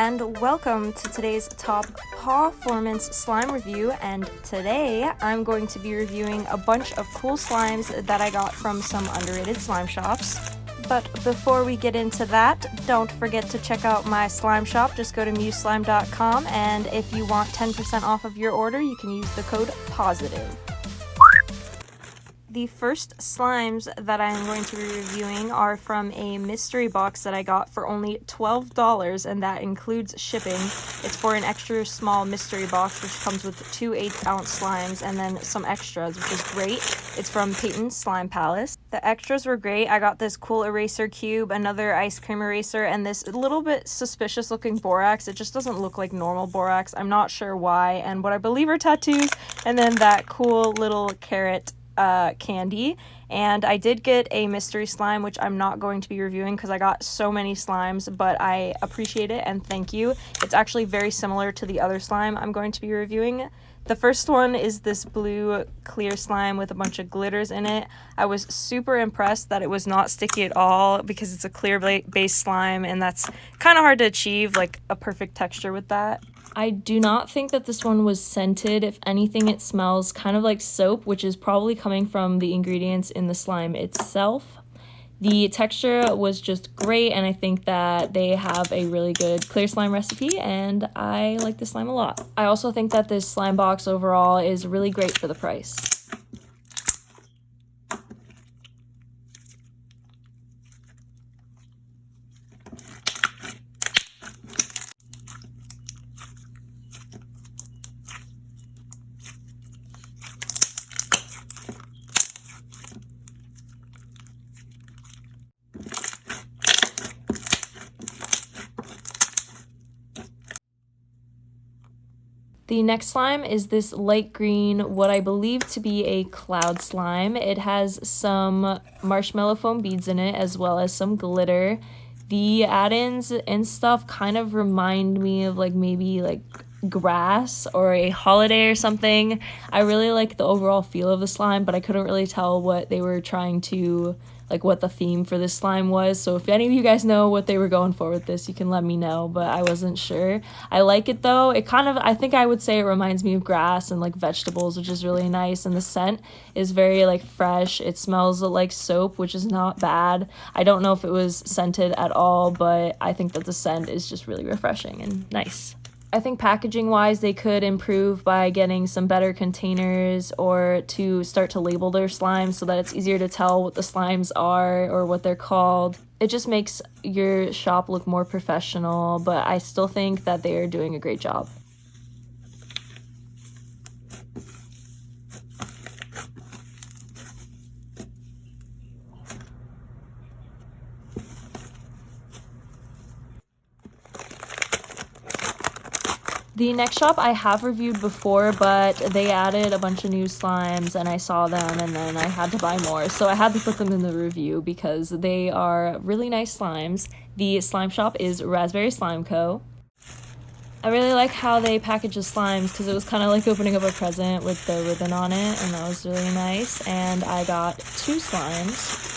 and welcome to today's top Pawformance slime review. And today I'm going to be reviewing a bunch of cool slimes that I got from some underrated slime shops. But before we get into that, don't forget to check out my slime shop. Just go to museslime.com, and if you want 10% off of your order, you can use the code POSITIVE. The first slimes that I'm going to be reviewing are from a mystery box that I got for only $12, and that includes shipping. It's for an extra small mystery box, which comes with 2 8-ounce slimes and then some extras, which is great. It's from Peyton's Slime Palace. The extras were great. I got this cool eraser cube, another ice cream eraser, and this little bit suspicious looking borax. It just doesn't look like normal borax. I'm not sure why, and what I believe are tattoos, and then that cool little carrot candy. And I did get a mystery slime, which I'm not going to be reviewing because I got so many slimes, but I appreciate it and thank you. It's actually very similar to the other slime I'm going to be reviewing. The first one is this blue clear slime with a bunch of glitters in it. I was super impressed that it was not sticky at all because it's a clear base slime, and that's kind of hard to achieve, like a perfect texture with that. I do not think that this one was scented. If anything, it smells kind of like soap, which is probably coming from the ingredients in the slime itself. The texture was just great, and I think that they have a really good clear slime recipe, and I like this slime a lot. I also think that this slime box overall is really great for the price. The next slime is this light green, what I believe to be a cloud slime. It has some marshmallow foam beads in it, as well as some glitter. The add-ins and stuff kind of remind me of maybe grass or a holiday or something. I really like the overall feel of the slime, but I couldn't really tell what they were trying to, what the theme for this slime was. So if any of you guys know what they were going for with this, you can let me know, but I wasn't sure. I like it though. It kind of, I think I would say it reminds me of grass and vegetables, which is really nice. And the scent is very fresh. It smells like soap, which is not bad. I don't know if it was scented at all, but I think that the scent is just really refreshing and nice. I think packaging wise they could improve by getting some better containers or to start to label their slimes so that it's easier to tell what the slimes are or what they're called. It just makes your shop look more professional, but I still think that they are doing a great job. The next shop I have reviewed before, but they added a bunch of new slimes and I saw them and then I had to buy more. So I had to put them in the review because they are really nice slimes. The slime shop is Raspberry Slime Co. I really like how they package the slimes because it was kind of like opening up a present with the ribbon on it, and that was really nice. And I got 2 slimes.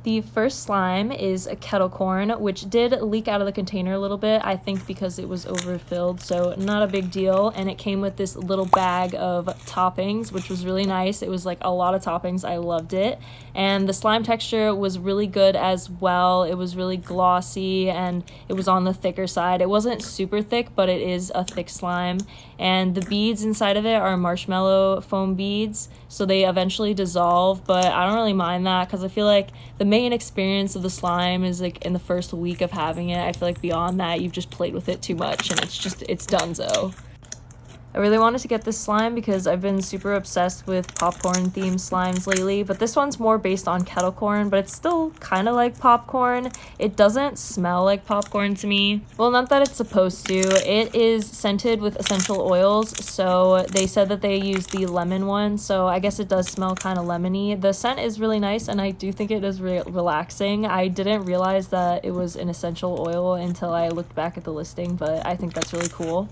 The first slime is a kettle corn, which did leak out of the container a little bit, I think because it was overfilled, so not a big deal. And it came with this little bag of toppings, which was really nice. It was a lot of toppings. I loved it. And the slime texture was really good as well. It was really glossy and it was on the thicker side. It wasn't super thick, but it is a thick slime. And the beads inside of it are marshmallow foam beads, so they eventually dissolve, but I don't really mind that because I feel like the main experience of the slime is in the first week of having it. I feel like beyond that you've just played with it too much and it's donezo. I really wanted to get this slime because I've been super obsessed with popcorn themed slimes lately, but this one's more based on kettle corn, but it's still kind of like popcorn. It doesn't smell like popcorn to me. Well, not that it's supposed to. It is scented with essential oils, so they said that they used the lemon one, so I guess it does smell kind of lemony. The scent is really nice, and I do think it is relaxing. I didn't realize that it was an essential oil until I looked back at the listing, but I think that's really cool.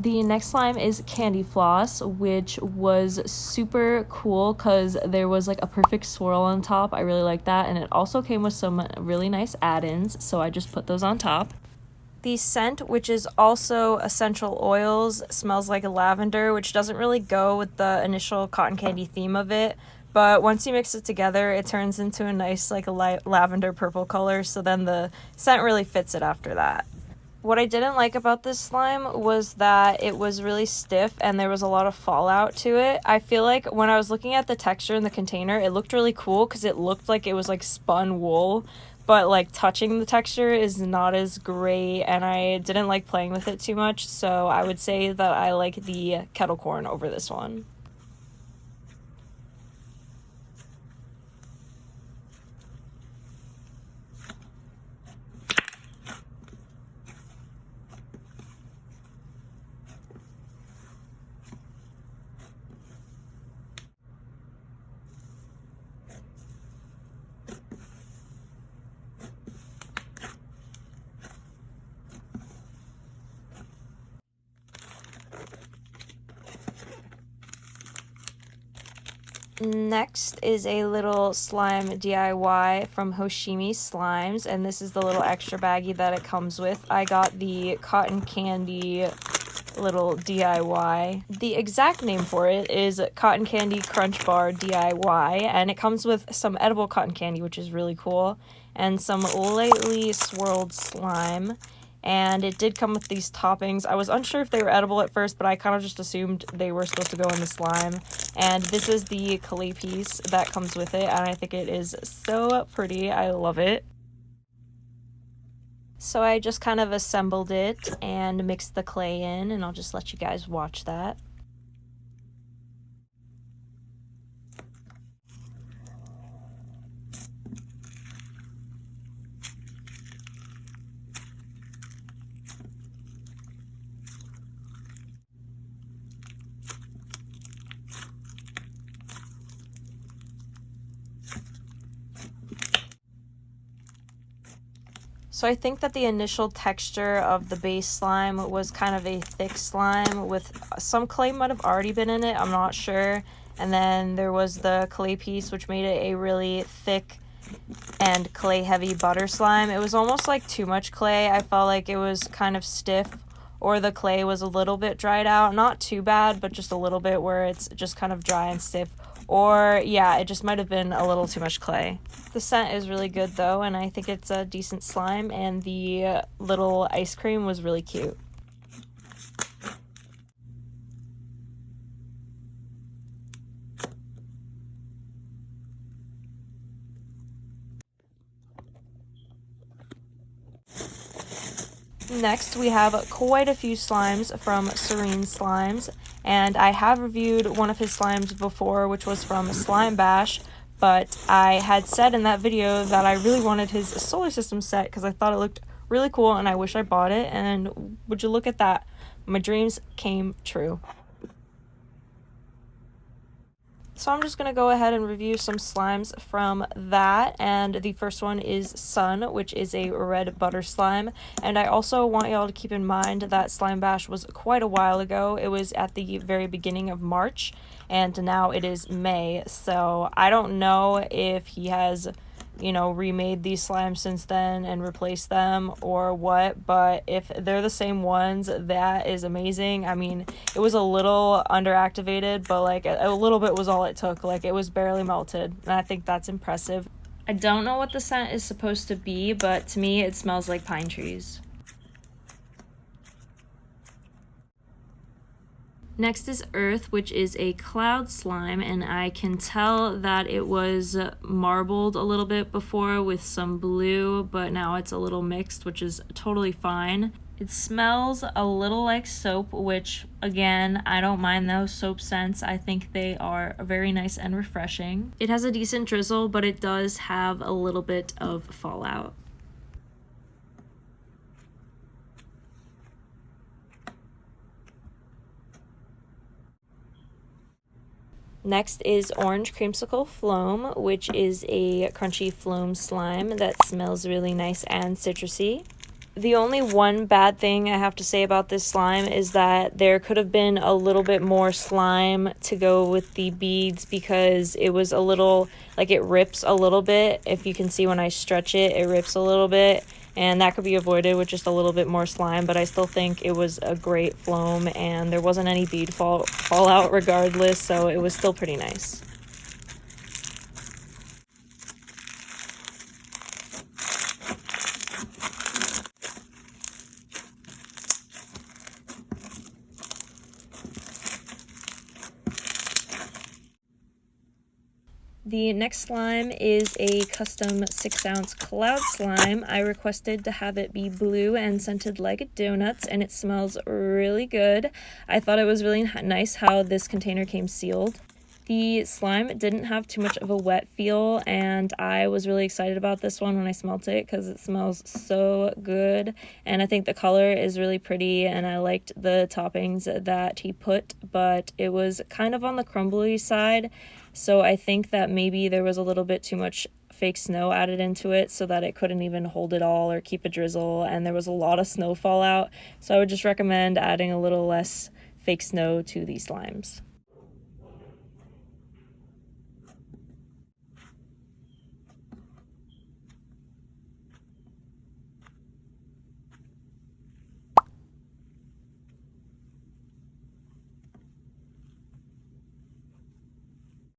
The next slime is Candyfloss, which was super cool because there was like a perfect swirl on top. I really like that, and it also came with some really nice add-ins, so I just put those on top. The scent, which is also essential oils, smells like lavender, which doesn't really go with the initial cotton candy theme of it, but once you mix it together, it turns into a nice like a light lavender purple color, so then the scent really fits it after that. What I didn't like about this slime was that it was really stiff and there was a lot of fallout to it. I feel like when I was looking at the texture in the container, it looked really cool because it looked like it was like spun wool, but like touching the texture is not as great, and I didn't like playing with it too much, so I would say that I like the kettle corn over this one. Next is a little slime DIY from Hoshimi Slimes, and this is the little extra baggie that it comes with. I got the cotton candy little DIY. The exact name for it is Cotton Candy Crunch Bar DIY, and it comes with some edible cotton candy, which is really cool, and some lightly swirled slime. And it did come with these toppings. I was unsure if they were edible at first, but I kind of just assumed they were supposed to go in the slime. And this is the clay piece that comes with it, and I think it is so pretty. I love it. So I just kind of assembled it and mixed the clay in, and I'll just let you guys watch that. So I think that the initial texture of the base slime was kind of a thick slime with some clay might have already been in it, I'm not sure. And then there was the clay piece, which made it a really thick and clay heavy butter slime. It was almost like too much clay. I felt like it was kind of stiff, or the clay was a little bit dried out. Not too bad, but just a little bit where it's just kind of dry and stiff. Or, yeah, it just might have been a little too much clay. The scent is really good, though, and I think it's a decent slime, and the little ice cream was really cute. Next, we have quite a few slimes from Serene Slimes, and I have reviewed one of his slimes before, which was from Slime Bash, but I had said in that video that I really wanted his solar system set because I thought it looked really cool and I wish I bought it, and would you look at that, my dreams came true. So I'm just going to go ahead and review some slimes from that, and the first one is Sun, which is a red butter slime, and I also want y'all to keep in mind that Slime Bash was quite a while ago. It was at the very beginning of March, and now it is May, so I don't know if he has, you know, remade these slimes since then and replaced them or what, but if they're the same ones, that is amazing. I mean, it was a little underactivated, but like a little bit was all it took. Like, it was barely melted, and I think that's impressive. I don't know what the scent is supposed to be, but to me it smells like pine trees. Next is Earth, which is a cloud slime, and I can tell that it was marbled a little bit before with some blue, but now it's a little mixed, which is totally fine. It smells a little like soap, which, again, I don't mind those soap scents. I think they are very nice and refreshing. It has a decent drizzle, but it does have a little bit of fallout. Next is Orange Creamsicle Floam, which is a crunchy foam slime that smells really nice and citrusy. The only one bad thing I have to say about this slime is that there could have been a little bit more slime to go with the beads, because it was a little, like, it rips a little bit. If you can see when I stretch it, it rips a little bit, and that could be avoided with just a little bit more slime. But I still think it was a great foam, and there wasn't any bead fallout regardless, so it was still pretty nice. The next slime is a custom 6-ounce cloud slime. I requested to have it be blue and scented like donuts, and it smells really good. I thought it was really nice how this container came sealed. The slime didn't have too much of a wet feel, and I was really excited about this one when I smelt it because it smells so good, and I think the color is really pretty, and I liked the toppings that he put, but it was kind of on the crumbly side, so I think that maybe there was a little bit too much fake snow added into it so that it couldn't even hold it all or keep a drizzle, and there was a lot of snow fallout, so I would just recommend adding a little less fake snow to these slimes.